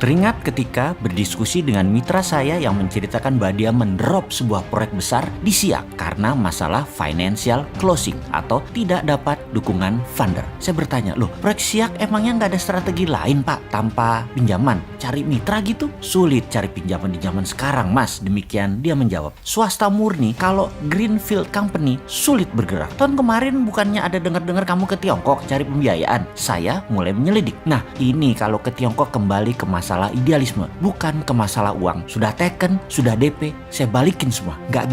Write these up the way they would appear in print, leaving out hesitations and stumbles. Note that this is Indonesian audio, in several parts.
Teringat ketika berdiskusi dengan mitra saya yang menceritakan bahwa dia mendrop sebuah proyek besar di Siak karena masalah financial closing atau tidak dapat dukungan funder. Saya bertanya, loh proyek Siak emangnya nggak ada strategi lain Pak tanpa pinjaman? Cari mitra gitu? Sulit cari pinjaman di zaman sekarang Mas. Demikian dia menjawab. Swasta murni kalau greenfield company sulit bergerak. Tahun kemarin bukannya ada dengar-dengar kamu ke Tiongkok cari pembiayaan? Saya mulai menyelidik. Nah ini kalau ke Tiongkok kembali ke masalah idealisme, bukan ke masalah uang. Sudah taken, sudah DP, saya balikin semua. Nggak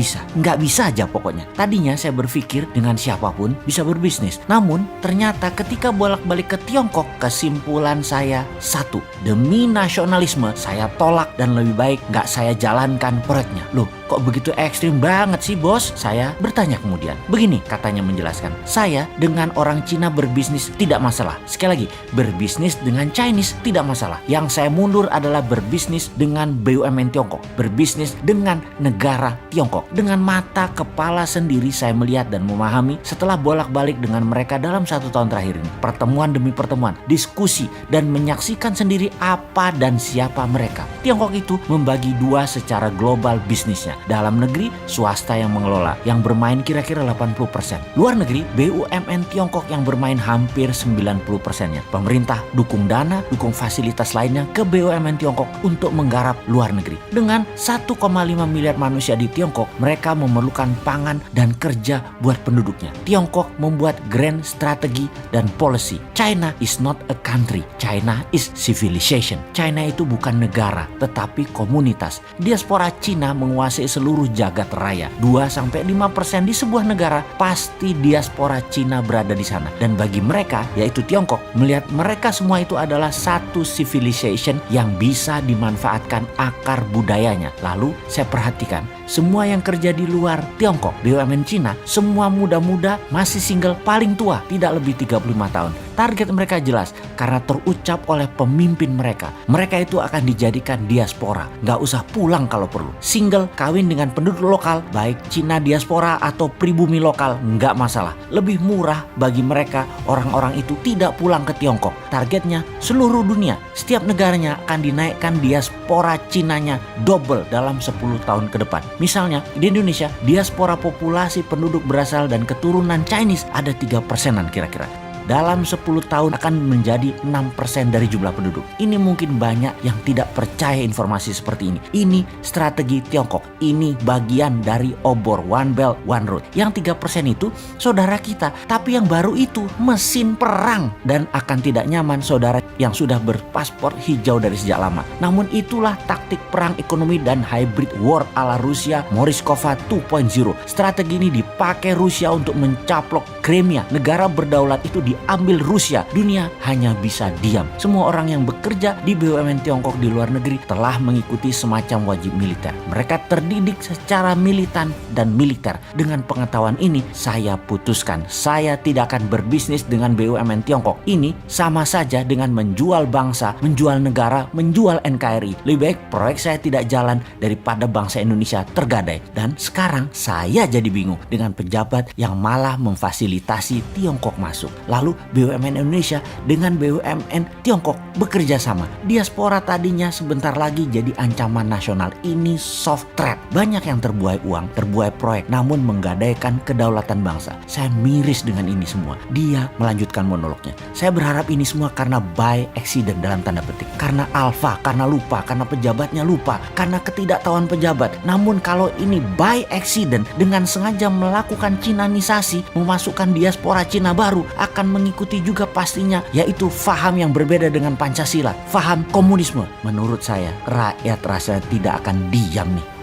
bisa aja pokoknya. Tadinya saya berpikir dengan siapapun bisa berbisnis. Namun ternyata ketika bolak-balik ke Tiongkok, kesimpulan saya satu, demi nasionalisme saya tolak dan lebih baik nggak saya jalankan proyeknya. Loh kok begitu ekstrim banget sih bos? Saya bertanya kemudian. Begini katanya menjelaskan, saya dengan orang Cina berbisnis tidak masalah. Sekali lagi, berbisnis dengan Chinese tidak masalah. Yang saya mundur adalah berbisnis dengan BUMN Tiongkok, berbisnis dengan negara Tiongkok. Dengan mata kepala sendiri saya melihat dan memahami setelah bolak-balik dengan mereka dalam 1 tahun terakhir ini. Pertemuan demi pertemuan, diskusi dan menyaksikan sendiri apa dan siapa mereka. Tiongkok itu membagi dua secara global bisnisnya. Dalam negeri, swasta yang mengelola, yang bermain kira-kira 80%. Luar negeri, BUMN Tiongkok yang bermain hampir 90%-nya. Pemerintah dukung dana, dukung fasilitas lainnya ke BUMN Tiongkok untuk menggarap luar negeri. Dengan 1,5 miliar manusia di Tiongkok, mereka memerlukan pangan dan kerja buat penduduknya. Tiongkok membuat grand strategi dan policy. China is not a country. China is civilization. China itu bukan negara, tetapi komunitas. Diaspora Cina menguasai seluruh jagat raya. 2-5% di sebuah negara, pasti diaspora Cina berada di sana. Dan bagi mereka, yaitu Tiongkok, melihat mereka semua itu adalah satu civilization yang bisa dimanfaatkan akar budayanya. Lalu saya perhatikan, semua yang kerja di luar Tiongkok, BUMN Cina, semua muda-muda masih single paling tua, tidak lebih 35 tahun. Target mereka jelas karena terucap oleh pemimpin mereka. Mereka itu akan dijadikan diaspora. Nggak usah pulang kalau perlu. Single, kawin dengan penduduk lokal, baik Cina diaspora atau pribumi lokal, nggak masalah. Lebih murah bagi mereka, orang-orang itu tidak pulang ke Tiongkok. Targetnya seluruh dunia. Setiap negaranya akan dinaikkan diaspora Cinanya double dalam 10 tahun ke depan. Misalnya di Indonesia, diaspora populasi penduduk berasal dan keturunan Chinese ada 3%-an kira-kira. Dalam 10 tahun akan menjadi 6% dari jumlah penduduk. Ini mungkin banyak yang tidak percaya informasi seperti ini. Ini strategi Tiongkok. Ini bagian dari obor One Belt One Road. Yang 3% itu saudara kita. Tapi yang baru itu mesin perang. Dan akan tidak nyaman saudara yang sudah berpaspor hijau dari sejak lama. Namun itulah taktik perang ekonomi dan hybrid war ala Rusia Morishkova 2.0. Strategi ini dipakai Rusia untuk mencaplok Crimea. Negara berdaulat itu diambil Rusia. Dunia hanya bisa diam. Semua orang yang bekerja di BUMN Tiongkok di luar negeri telah mengikuti semacam wajib militer. Mereka terdidik secara militan dan militer. Dengan pengetahuan ini, saya putuskan saya tidak akan berbisnis dengan BUMN Tiongkok. Ini sama saja dengan menjual bangsa, menjual negara, menjual NKRI. Lebih baik proyek saya tidak jalan daripada bangsa Indonesia tergadai. Dan sekarang saya jadi bingung dengan pejabat yang malah memfasilitasi Tiongkok masuk. Lalu BUMN Indonesia dengan BUMN Tiongkok bekerja sama. Diaspora tadinya sebentar lagi jadi ancaman nasional. Ini soft threat. Banyak yang terbuai uang, terbuai proyek, namun menggadaikan kedaulatan bangsa. Saya miris dengan ini semua. Dia melanjutkan monolognya. Saya berharap ini semua karena by accident dalam tanda petik. Karena alfa, karena lupa, karena pejabatnya lupa, karena ketidaktahuan pejabat. Namun kalau ini by accident dengan sengaja melakukan Cinanisasi, memasukkan diaspora Cina baru, akan mengikuti juga pastinya, yaitu faham yang berbeda dengan Pancasila, faham komunisme. Menurut saya, rakyat rasa tidak akan diam nih.